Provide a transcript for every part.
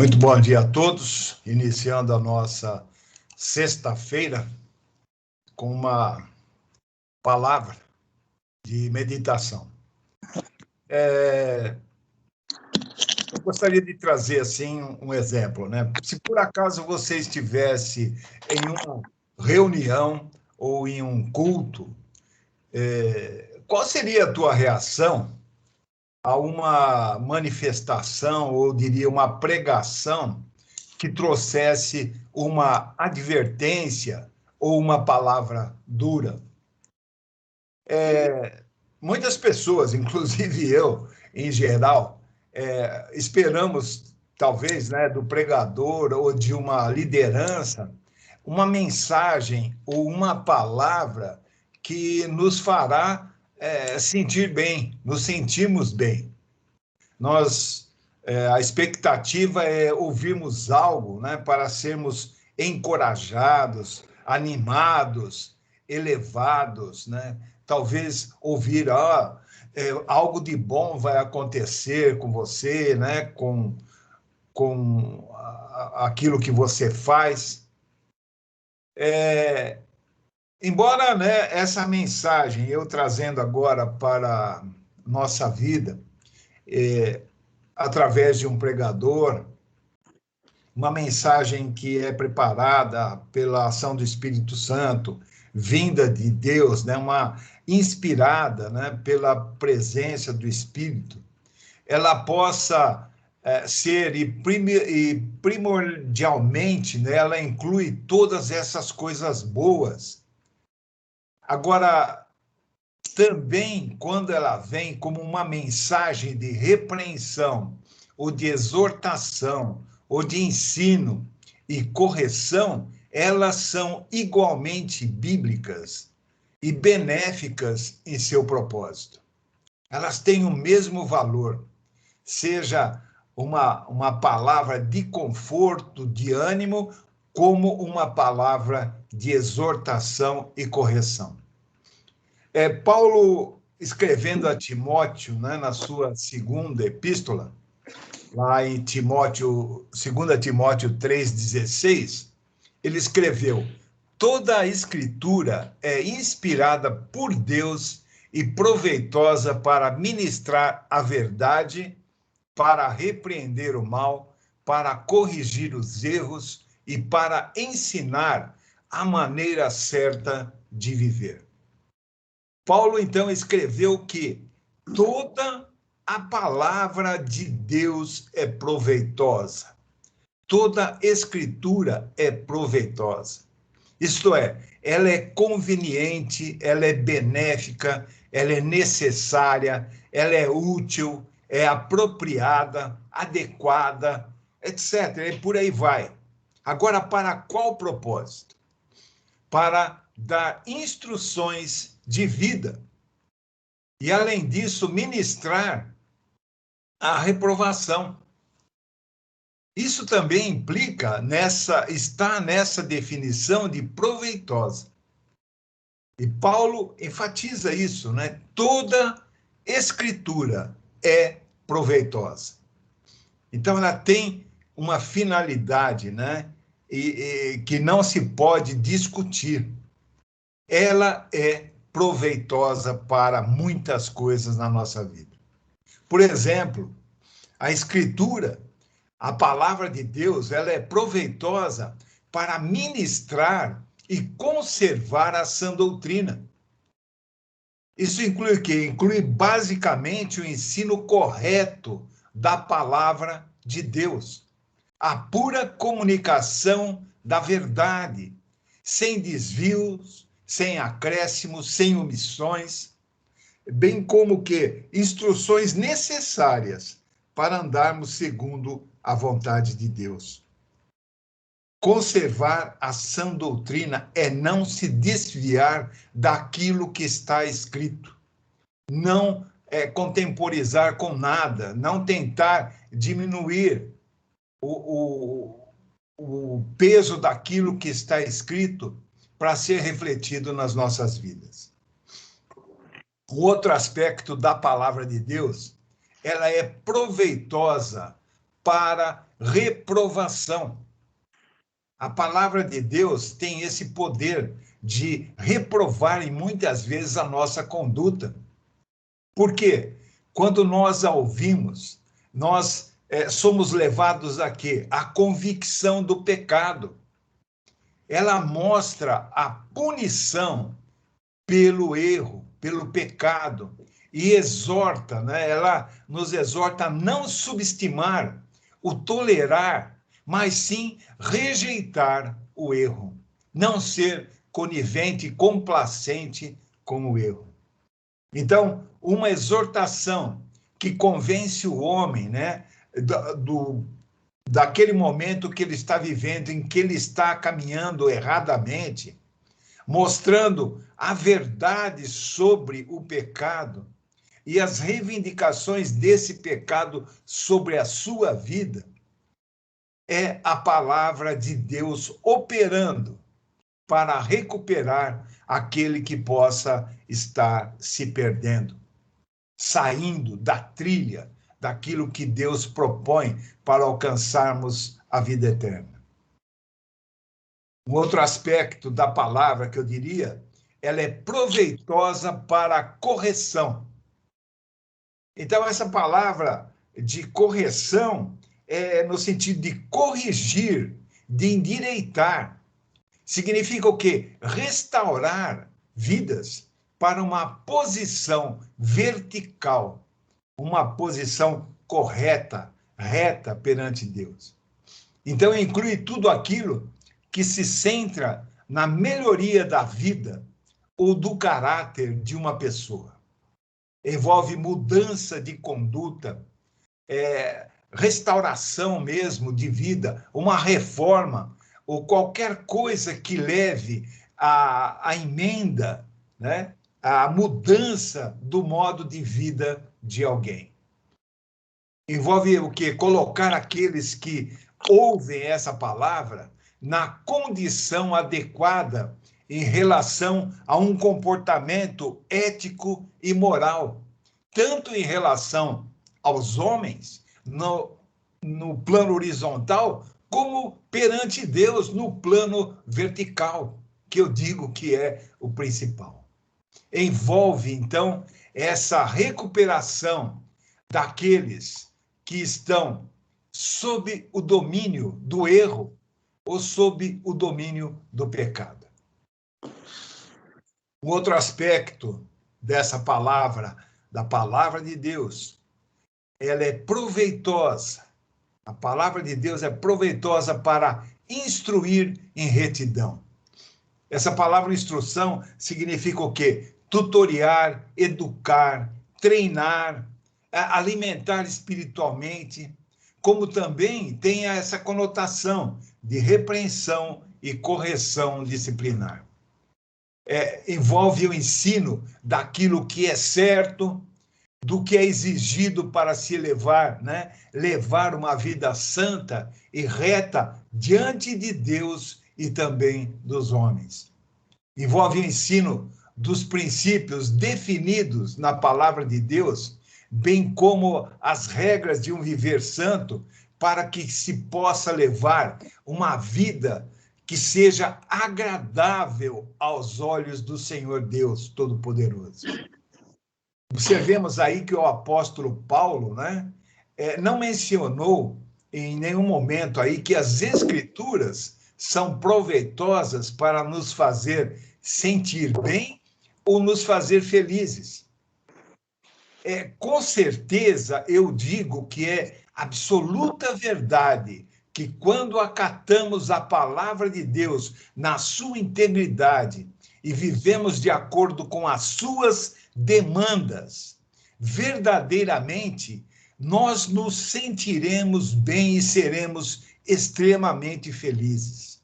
Muito bom dia a todos, iniciando a nossa sexta-feira com uma palavra de meditação. Eu gostaria de trazer assim um exemplo, né? Se por acaso você estivesse em uma reunião ou em um culto, qual seria a tua reação a uma manifestação, ou diria uma pregação, que trouxesse uma advertência ou uma palavra dura? Muitas pessoas, inclusive eu, em geral, esperamos, talvez, né, do pregador ou de uma liderança, uma mensagem ou uma palavra que nos fará sentir bem, nos sentimos bem. A expectativa é ouvirmos algo, né, para sermos encorajados, animados, elevados, né? Talvez ouvir, algo de bom vai acontecer com você, né? Com aquilo que você faz. Embora, né, essa mensagem, eu trazendo agora para nossa vida, através de um pregador, uma mensagem que é preparada pela ação do Espírito Santo, vinda de Deus, né, uma inspirada, né, pela presença do Espírito, ela possa ser e primordialmente, né, ela inclui todas essas coisas boas. Agora, também, quando ela vem como uma mensagem de repreensão, ou de exortação, ou de ensino e correção, elas são igualmente bíblicas e benéficas em seu propósito. Elas têm o mesmo valor, seja uma palavra de conforto, de ânimo, como uma palavra de exortação e correção. Paulo, escrevendo a Timóteo, né, na sua segunda epístola, lá em Timóteo, 2 Timóteo 3,16, ele escreveu: toda a escritura é inspirada por Deus e proveitosa para ministrar a verdade, para repreender o mal, para corrigir os erros e para ensinar a maneira certa de viver. Paulo, então, escreveu que toda a palavra de Deus é proveitosa. Toda escritura é proveitosa. Isto é, ela é conveniente, ela é benéfica, ela é necessária, ela é útil, é apropriada, adequada, etc. E por aí vai. Agora, para qual propósito? Para dar instruções de vida. E, além disso, ministrar a reprovação. Isso também implica está nessa definição de proveitosa. E Paulo enfatiza isso, né? Toda escritura é proveitosa. Então, ela tem uma finalidade, né? Que não se pode discutir. Ela é proveitosa para muitas coisas na nossa vida. Por exemplo, a Escritura, a palavra de Deus, ela é proveitosa para ministrar e conservar a sã doutrina. Isso inclui o quê? Inclui basicamente o ensino correto da palavra de Deus, a pura comunicação da verdade, sem desvios, sem acréscimos, sem omissões, bem como que instruções necessárias para andarmos segundo a vontade de Deus. Conservar a sã doutrina é não se desviar daquilo que está escrito, não contemporizar com nada, não tentar diminuir o peso daquilo que está escrito para ser refletido nas nossas vidas. O outro aspecto da palavra de Deus, ela é proveitosa para reprovação. A palavra de Deus tem esse poder de reprovar e muitas vezes a nossa conduta. Por quê? Quando nós a ouvimos, nós somos levados a quê? A convicção do pecado. Ela mostra a punição pelo erro, pelo pecado, e exorta, né? Ela nos exorta a não subestimar o tolerar, mas sim rejeitar o erro, não ser conivente e complacente com o erro. Então, uma exortação que convence o homem, né, daquele momento que ele está vivendo, em que ele está caminhando erradamente, mostrando a verdade sobre o pecado e as reivindicações desse pecado sobre a sua vida, é a palavra de Deus operando para recuperar aquele que possa estar se perdendo, saindo da trilha daquilo que Deus propõe para alcançarmos a vida eterna. Um outro aspecto da palavra que eu diria, ela é proveitosa para a correção. Então, essa palavra de correção é no sentido de corrigir, de endireitar. Significa o quê? Restaurar vidas para uma posição vertical, uma posição correta, reta perante Deus. Então, inclui tudo aquilo que se centra na melhoria da vida ou do caráter de uma pessoa. Envolve mudança de conduta, restauração mesmo de vida, uma reforma, ou qualquer coisa que leve à emenda, né? À mudança do modo de vida de alguém. Envolve o quê? Colocar aqueles que ouvem essa palavra na condição adequada em relação a um comportamento ético e moral, tanto em relação aos homens, no plano horizontal, como perante Deus, no plano vertical, que eu digo que é o principal. Envolve, então, essa recuperação daqueles que estão sob o domínio do erro ou sob o domínio do pecado. Um outro aspecto dessa palavra, da palavra de Deus, ela é proveitosa. A palavra de Deus é proveitosa para instruir em retidão. Essa palavra instrução significa o quê? Tutoriar, educar, treinar, alimentar espiritualmente, como também tem essa conotação de repreensão e correção disciplinar. Envolve o ensino daquilo que é certo, do que é exigido para se levar, né? Levar uma vida santa e reta diante de Deus e também dos homens. Envolve o ensino dos princípios definidos na palavra de Deus, bem como as regras de um viver santo, para que se possa levar uma vida que seja agradável aos olhos do Senhor Deus Todo-Poderoso. Observemos aí que o apóstolo Paulo, né, não mencionou em nenhum momento aí que as Escrituras são proveitosas para nos fazer sentir bem ou nos fazer felizes. Com certeza, eu digo que é absoluta verdade que quando acatamos a palavra de Deus na sua integridade e vivemos de acordo com as suas demandas, verdadeiramente, nós nos sentiremos bem e seremos extremamente felizes.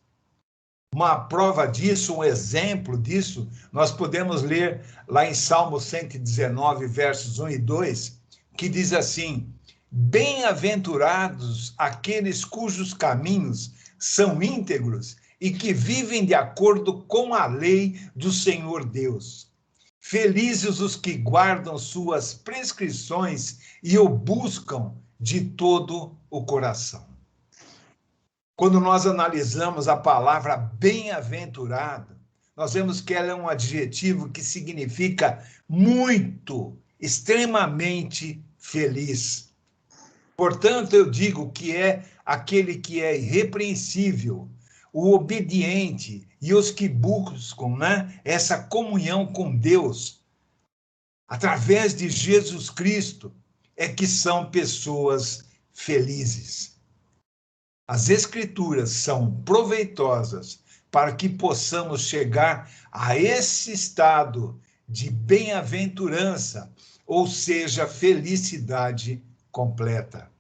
Uma prova disso, um exemplo disso, nós podemos ler lá em Salmo 119, versos 1 e 2, que diz assim: bem-aventurados aqueles cujos caminhos são íntegros e que vivem de acordo com a lei do Senhor Deus. Felizes os que guardam suas prescrições e o buscam de todo o coração. Quando nós analisamos a palavra bem-aventurado, nós vemos que ela é um adjetivo que significa muito, extremamente feliz. Portanto, eu digo que é aquele que é irrepreensível, o obediente e os que buscam, né, essa comunhão com Deus, através de Jesus Cristo, é que são pessoas felizes. As Escrituras são proveitosas para que possamos chegar a esse estado de bem-aventurança, ou seja, felicidade completa.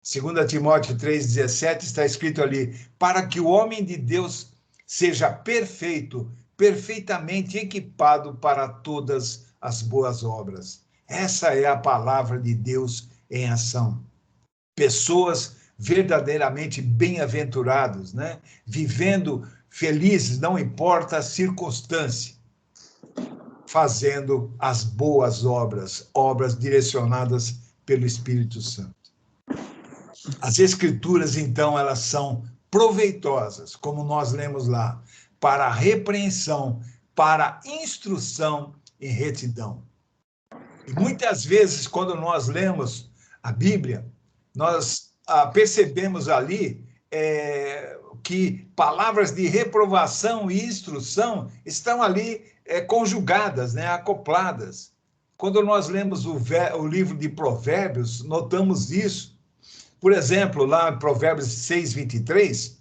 2 Timóteo 3,17 está escrito ali, para que o homem de Deus seja perfeito, perfeitamente equipado para todas as boas obras. Essa é a palavra de Deus em ação. Pessoas verdadeiramente bem-aventurados, né? Vivendo felizes, não importa a circunstância, fazendo as boas obras, obras direcionadas pelo Espírito Santo. As Escrituras, então, elas são proveitosas, como nós lemos lá, para a repreensão, para a instrução em retidão. E muitas vezes, quando nós lemos a Bíblia, nós percebemos ali que palavras de reprovação e instrução estão ali conjugadas, né, acopladas. Quando nós lemos o livro de Provérbios, notamos isso. Por exemplo, lá em Provérbios 6:23,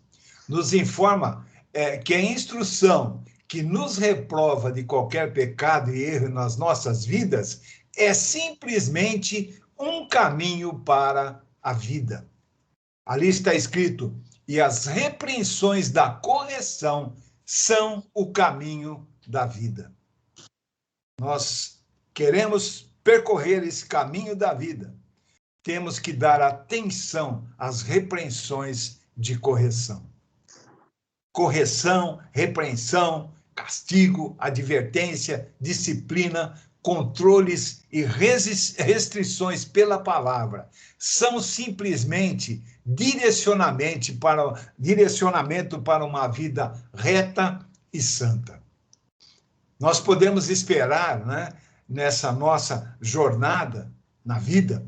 nos informa que a instrução que nos reprova de qualquer pecado e erro nas nossas vidas é simplesmente um caminho para a vida. Ali está escrito, e as repreensões da correção são o caminho da vida. Nós queremos percorrer esse caminho da vida. Temos que dar atenção às repreensões de correção. Correção, repreensão, castigo, advertência, disciplina, controles e restrições pela palavra são simplesmente direcionamento para uma vida reta e santa. Nós podemos esperar, né, nessa nossa jornada na vida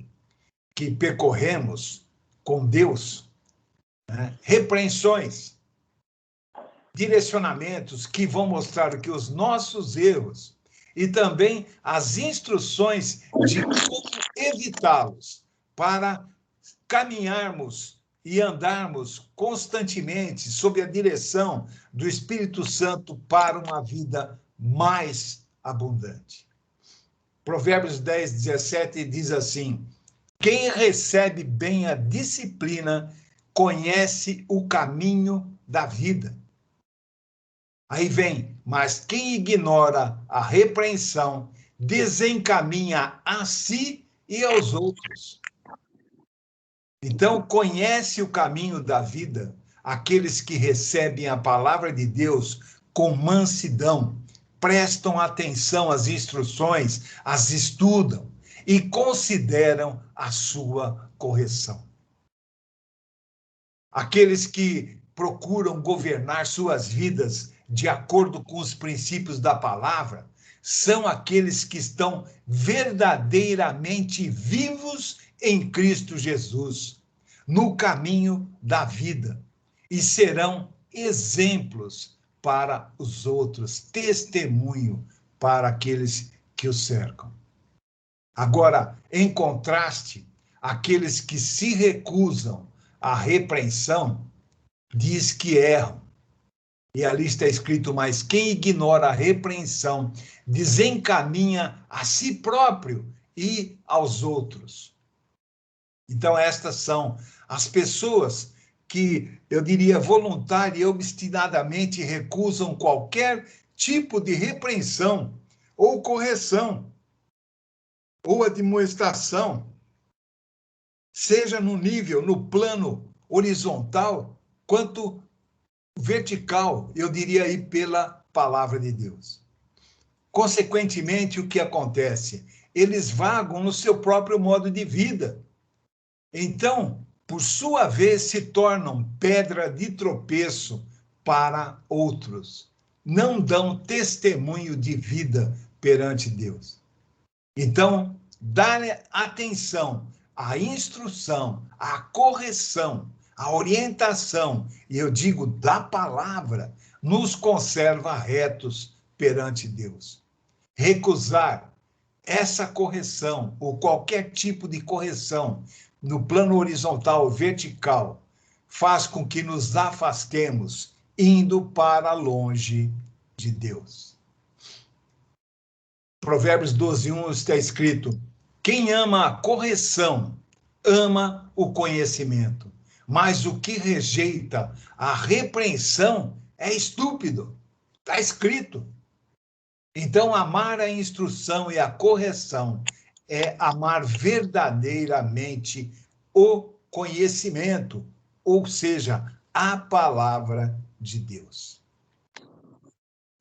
que percorremos com Deus, né, repreensões, direcionamentos que vão mostrar que os nossos erros e também as instruções de como evitá-los, para caminharmos e andarmos constantemente sob a direção do Espírito Santo para uma vida mais abundante. Provérbios 10:17 diz assim, quem recebe bem a disciplina conhece o caminho da vida. Aí vem, mas quem ignora a repreensão desencaminha a si e aos outros. Então, conhece o caminho da vida aqueles que recebem a palavra de Deus com mansidão, prestam atenção às instruções, as estudam e consideram a sua correção. Aqueles que procuram governar suas vidas de acordo com os princípios da palavra, são aqueles que estão verdadeiramente vivos em Cristo Jesus, no caminho da vida, e serão exemplos para os outros, testemunho para aqueles que o cercam. Agora, em contraste, aqueles que se recusam à repreensão, diz que erram. E ali está escrito, mas quem ignora a repreensão desencaminha a si próprio e aos outros. Então, estas são as pessoas que, eu diria, voluntária e obstinadamente recusam qualquer tipo de repreensão ou correção ou admoestação, seja no nível, no plano horizontal, quanto vertical, eu diria aí, pela palavra de Deus. Consequentemente, o que acontece? Eles vagam no seu próprio modo de vida. Então, por sua vez, se tornam pedra de tropeço para outros. Não dão testemunho de vida perante Deus. Então, dar atenção à instrução, à correção, à orientação, e eu digo da palavra, nos conserva retos perante Deus. Recusar essa correção, ou qualquer tipo de correção, no plano horizontal ou vertical, faz com que nos afastemos, indo para longe de Deus. Provérbios 12:1 está escrito: quem ama a correção, ama o conhecimento, mas o que rejeita a repreensão é estúpido. Está escrito. Então, amar a instrução e a correção é amar verdadeiramente o conhecimento, ou seja, a palavra de Deus.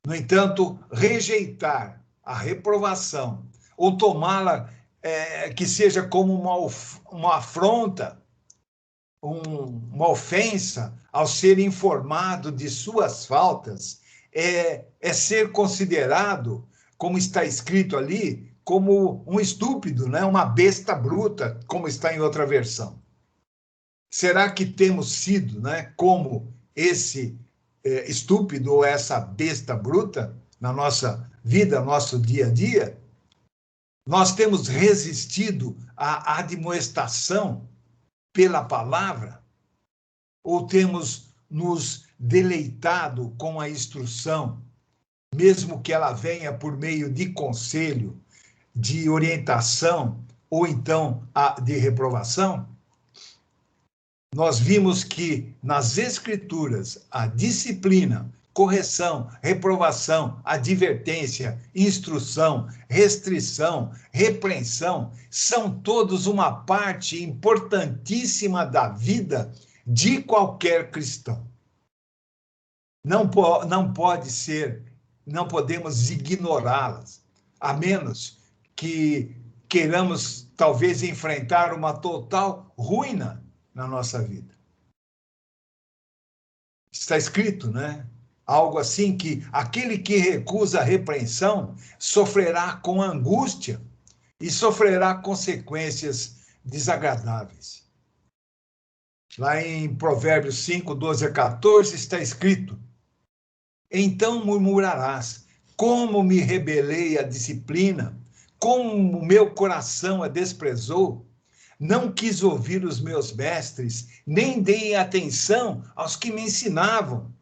No entanto, rejeitar a reprovação, ou tomá-la que seja como uma afronta, uma ofensa ao ser informado de suas faltas, é ser considerado, como está escrito ali, como um estúpido, né? Uma besta bruta, como está em outra versão. Será que temos sido, né, como esse estúpido ou essa besta bruta na nossa vida, no nosso dia a dia? Nós temos resistido à admoestação pela palavra? Ou temos nos deleitado com a instrução, mesmo que ela venha por meio de conselho, de orientação, ou então de reprovação? Nós vimos que nas Escrituras a disciplina, correção, reprovação, advertência, instrução, restrição, repreensão, são todos uma parte importantíssima da vida de qualquer cristão. Não pode ser, não podemos ignorá-las, a menos que queiramos talvez enfrentar uma total ruína na nossa vida. Está escrito, né? Algo assim que aquele que recusa a repreensão sofrerá com angústia e sofrerá consequências desagradáveis. Lá em Provérbios 5:12-14 está escrito: então murmurarás, como me rebelei à disciplina, como o meu coração a desprezou. Não quis ouvir os meus mestres, nem dei atenção aos que me ensinavam.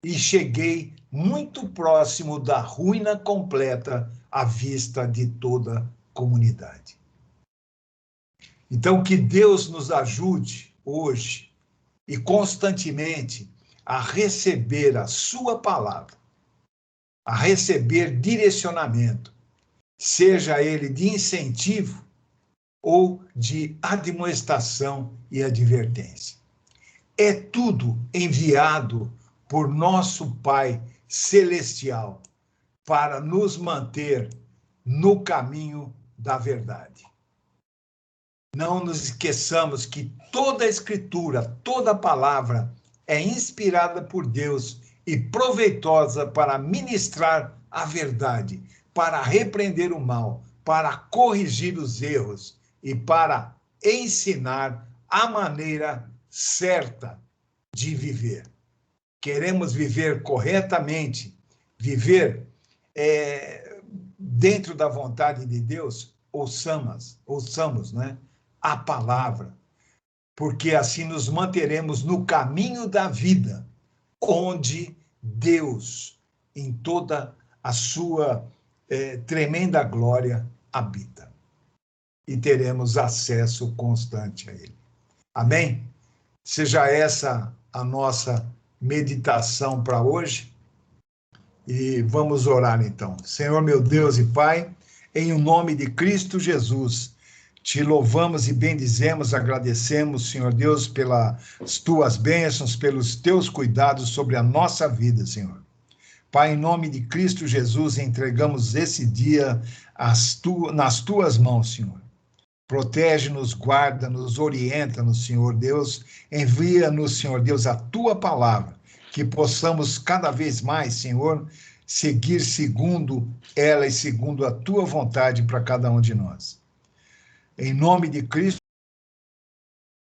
E cheguei muito próximo da ruína completa à vista de toda a comunidade. Então, que Deus nos ajude hoje e constantemente a receber a sua palavra, a receber direcionamento, seja ele de incentivo ou de admoestação e advertência. É tudo enviado por nosso Pai Celestial para nos manter no caminho da verdade. Não nos esqueçamos que toda a Escritura, toda a palavra é inspirada por Deus e proveitosa para ministrar a verdade, para repreender o mal, para corrigir os erros e para ensinar a maneira certa de viver. Queremos viver corretamente, viver dentro da vontade de Deus, ouçamos, né, a palavra, porque assim nos manteremos no caminho da vida, onde Deus, em toda a sua tremenda glória, habita. E teremos acesso constante a Ele. Amém? Seja essa a nossa meditação para hoje. E vamos orar então. Senhor, meu Deus e Pai, em o nome de Cristo Jesus, te louvamos e bendizemos, agradecemos, Senhor Deus, pelas tuas bênçãos, pelos teus cuidados sobre a nossa vida, Senhor. Pai, em nome de Cristo Jesus, entregamos esse dia nas tuas mãos, Senhor. Protege-nos, guarda-nos, orienta-nos, Senhor Deus. Envia-nos, Senhor Deus, a tua palavra, que possamos cada vez mais, Senhor, seguir segundo ela e segundo a tua vontade para cada um de nós. Em nome de Cristo,